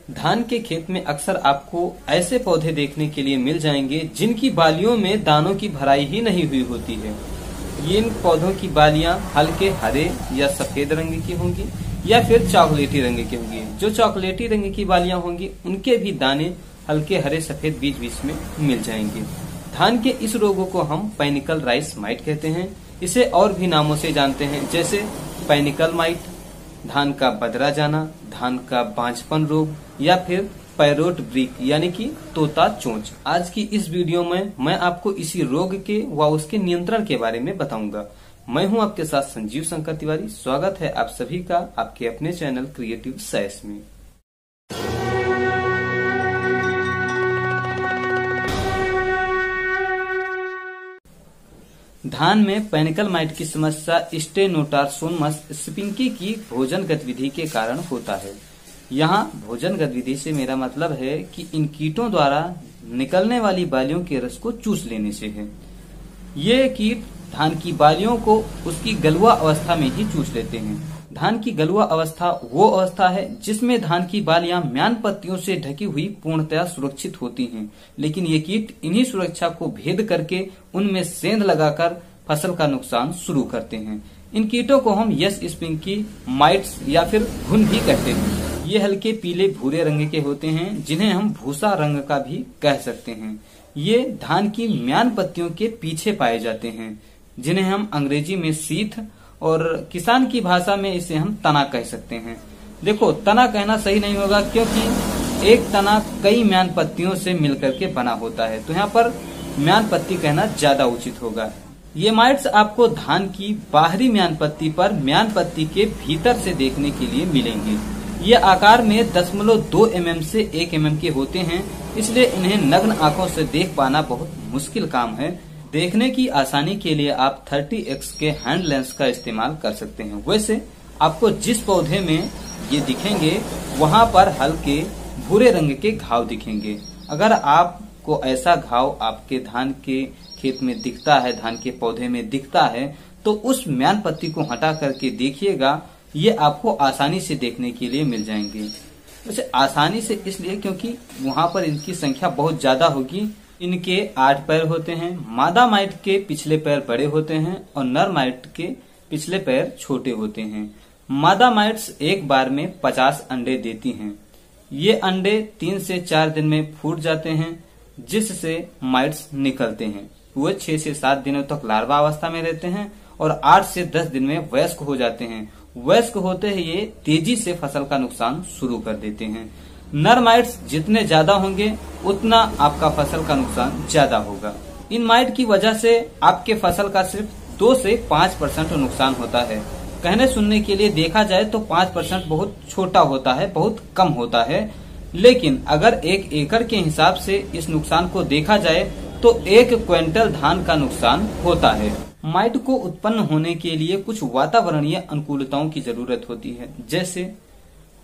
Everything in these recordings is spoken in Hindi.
धान के खेत में अक्सर आपको ऐसे पौधे देखने के लिए मिल जाएंगे जिनकी बालियों में दानों की भराई ही नहीं हुई होती है। इन पौधों की बालियां हल्के हरे या सफेद रंग की होंगी या फिर चॉकलेटी रंग की होंगी। जो चॉकलेटी रंग की बालियां होंगी उनके भी दाने हल्के हरे सफेद बीच बीच में मिल जाएंगे। धान के इस रोगों को हम पैनिकल राइस माइट कहते हैं। इसे और भी नामों से जानते हैं, जैसे पैनिकल माइट, धान का बदरा जाना, धान का बांझपन रोग या फिर पैरोट ब्रिक यानी कि तोता चोंच। आज की इस वीडियो में मैं आपको इसी रोग के व उसके नियंत्रण के बारे में बताऊंगा। मैं हूं आपके साथ संजीव शंकर तिवारी। स्वागत है आप सभी का आपके अपने चैनल क्रिएटिव साइंस में। धान में पैनिकल माइट की समस्या स्टेनोटारसोमस स्पिंकी की भोजन गतिविधि के कारण होता है। यहाँ भोजन गतिविधि से मेरा मतलब है कि इन कीटों द्वारा निकलने वाली बालियों के रस को चूस लेने से है। ये कीट धान की बालियों को उसकी गलुआ अवस्था में ही चूस लेते हैं। धान की गलुआ अवस्था वो अवस्था है जिसमें धान की बालियां म्यान पत्तियों से ढकी हुई पूर्णतया सुरक्षित होती हैं, लेकिन ये कीट इन्हीं सुरक्षा को भेद करके उनमें सेंध लगाकर फसल का नुकसान शुरू करते हैं। इन कीटों को हम यस स्पिंकी माइट्स या फिर घुन भी कहते हैं। ये हल्के पीले भूरे रंग के होते हैं, जिन्हें हम भूसा रंग का भी कह सकते हैं। ये धान की म्यान पत्तियों के पीछे पाए जाते हैं, जिन्हें हम अंग्रेजी में सीथ और किसान की भाषा में इसे हम तना कह सकते हैं। देखो, तना कहना सही नहीं होगा क्योंकि एक तना कई म्यान पत्तियों से मिलकर के बना होता है, तो यहाँ पर म्यान पत्ती कहना ज्यादा उचित होगा। ये माइट्स आपको धान की बाहरी म्यान पत्ती पर म्यान पत्ती के भीतर से देखने के लिए मिलेंगे। ये आकार में 0.2 mm से 1 mm के होते हैं, इसलिए इन्हें नग्न आंखों से देख पाना बहुत मुश्किल काम है। देखने की आसानी के लिए आप 30x के हैंड लेंस का इस्तेमाल कर सकते हैं। वैसे आपको जिस पौधे में ये दिखेंगे वहाँ पर हल्के भूरे रंग के घाव दिखेंगे। अगर आपको ऐसा घाव आपके धान के खेत में दिखता है, धान के पौधे में दिखता है, तो उस म्यान पत्ती को हटा करके देखिएगा। ये आपको आसानी से देखने के लिए मिल जाएंगे। वैसे आसानी से इसलिए क्योंकि वहाँ पर इनकी संख्या बहुत ज्यादा होगी। इनके 8 पैर होते हैं। मादा माइट के पिछले पैर बड़े होते हैं और नर माइट के पिछले पैर छोटे होते हैं। मादा माइट्स एक बार में 50 अंडे देती हैं। ये अंडे 3 से 4 दिन में फूट जाते हैं, जिससे माइट्स निकलते हैं। वो 6 से 7 दिनों तक लार्वा अवस्था में रहते हैं और 8 से 10 दिन में वयस्क हो जाते हैं। वयस्क होते ही ये तेजी से फसल का नुकसान शुरू कर देते हैं। नर माइट्स जितने ज्यादा होंगे उतना आपका फसल का नुकसान ज्यादा होगा। इन माइट की वजह से आपके फसल का सिर्फ 2 से 5% नुकसान होता है। कहने सुनने के लिए देखा जाए तो 5% बहुत छोटा होता है, बहुत कम होता है, लेकिन अगर 1 एकड़ के हिसाब से इस नुकसान को देखा जाए तो 1 क्विंटल धान का नुकसान होता है। माइट को उत्पन्न होने के लिए कुछ वातावरणीय अनुकूलताओं की जरूरत होती है, जैसे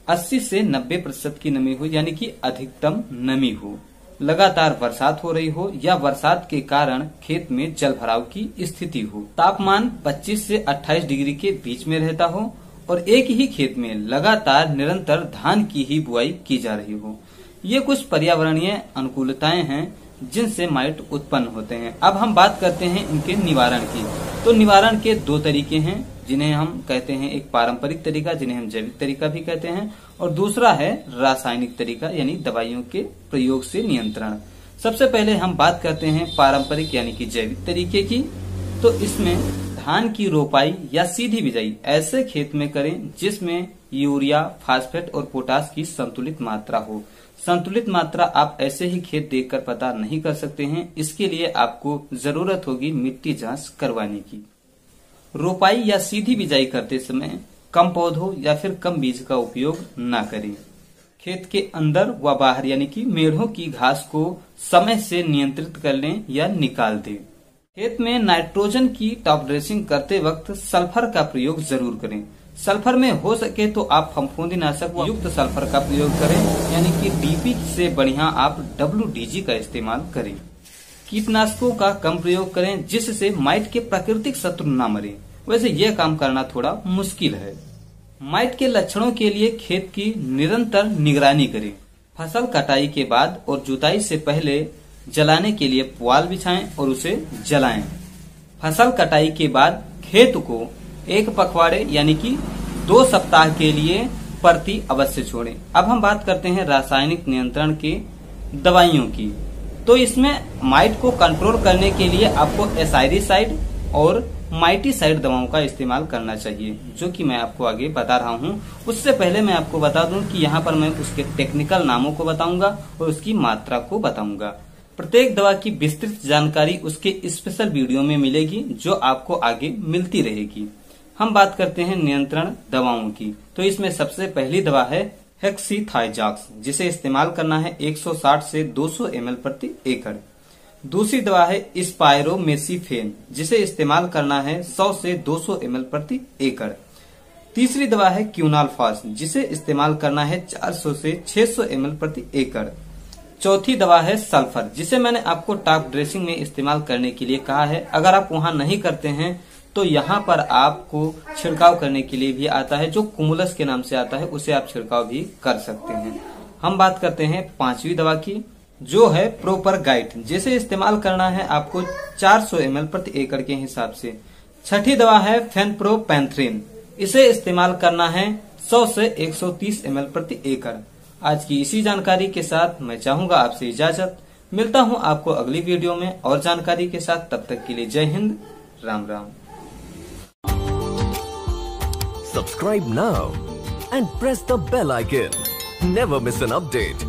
80 से 90% की नमी हो, यानी कि अधिकतम नमी हो, लगातार बरसात हो रही हो या बरसात के कारण खेत में जल भराव की स्थिति हो, तापमान 25 से 28 डिग्री के बीच में रहता हो और एक ही खेत में लगातार निरंतर धान की ही बुआई की जा रही हो। ये कुछ पर्यावरणीय अनुकूलताएं हैं जिनसे माइट उत्पन्न होते हैं। अब हम बात करते हैं इनके निवारण की। तो निवारण के 2 तरीके हैं, जिन्हें हम कहते हैं एक पारंपरिक तरीका, जिन्हें हम जैविक तरीका भी कहते हैं, और दूसरा है रासायनिक तरीका यानी दवाइयों के प्रयोग से नियंत्रण। सबसे पहले हम बात करते हैं पारंपरिक यानी कि जैविक तरीके की। तो इसमें धान की रोपाई या सीधी बिजाई ऐसे खेत में करें जिसमें यूरिया, फास्फेट और पोटास की संतुलित मात्रा हो। संतुलित मात्रा आप ऐसे ही खेत देखकर पता नहीं कर सकते हैं, इसके लिए आपको जरूरत होगी मिट्टी जांच करवाने की। रोपाई या सीधी बिजाई करते समय कम पौधों या फिर कम बीज का उपयोग न करें। खेत के अंदर व बाहर यानी कि मेढ़ों की घास को समय से नियंत्रित कर लें या निकाल दें। खेत में नाइट्रोजन की टॉप ड्रेसिंग करते वक्त सल्फर का प्रयोग जरूर करें। सल्फर में हो सके तो आप फफूंदीनाशक युक्त सल्फर का प्रयोग करें, यानी कि डीपी से बढ़िया आप WDG का इस्तेमाल करें। कीटनाशकों का कम प्रयोग करें जिससे माइट के प्राकृतिक शत्रु न मरे। वैसे यह काम करना थोड़ा मुश्किल है। माइट के लक्षणों के लिए खेत की निरंतर निगरानी करें। फसल कटाई के बाद और जुताई से पहले जलाने के लिए पुआल बिछाएं और उसे जलाएं। फसल कटाई के बाद खेत को 1 पखवाड़े यानी कि 2 सप्ताह के लिए परती अवश्य छोड़ें। अब हम बात करते हैं रासायनिक नियंत्रण के दवाइयों की। तो इसमें माइट को कंट्रोल करने के लिए आपको एसाइरिसाइड और माइटीसाइड दवाओं का इस्तेमाल करना चाहिए, जो कि मैं आपको आगे बता रहा हूं। उससे पहले मैं आपको बता दूं कि यहाँ पर मैं उसके टेक्निकल नामों को बताऊंगा और उसकी मात्रा को बताऊंगा। प्रत्येक दवा की विस्तृत जानकारी उसके स्पेशल वीडियो में मिलेगी, जो आपको आगे मिलती रहेगी। हम बात करते हैं नियंत्रण दवाओं की। तो इसमें सबसे पहली दवा है हेक्सीथाइजॉक्स, जिसे इस्तेमाल करना है 160 से 200 ml प्रति एकड़। दूसरी दवा है स्पाइरोमेसिफेन, जिसे इस्तेमाल करना है 100 से 200 ml प्रति एकड़। तीसरी दवा है क्यूनाल्फास, जिसे इस्तेमाल करना है 400 से 600 ml प्रति एकड़। चौथी दवा है सल्फर, जिसे मैंने आपको टॉप ड्रेसिंग में इस्तेमाल करने के लिए कहा है। अगर आप वहां नहीं करते हैं तो यहाँ पर आपको छिड़काव करने के लिए भी आता है, जो कुमुलस के नाम से आता है, उसे आप छिड़काव भी कर सकते हैं। हम बात करते हैं 5वीं दवा की, जो है प्रोपरगाइट, जिसे इस्तेमाल करना है आपको 400 ml प्रति एकड़ के हिसाब से। 6ठी दवा है फेनप्रोपेंथ्रिन, इसे इस्तेमाल करना है 100 से 130 ml प्रति एकड़। आज की इसी जानकारी के साथ मैं चाहूंगा आपसे इजाजत। मिलता हूं आपको अगली वीडियो में और जानकारी के साथ। तब तक के लिए जय Hind, Ram Ram. Subscribe now and press the bell icon. Never miss an update.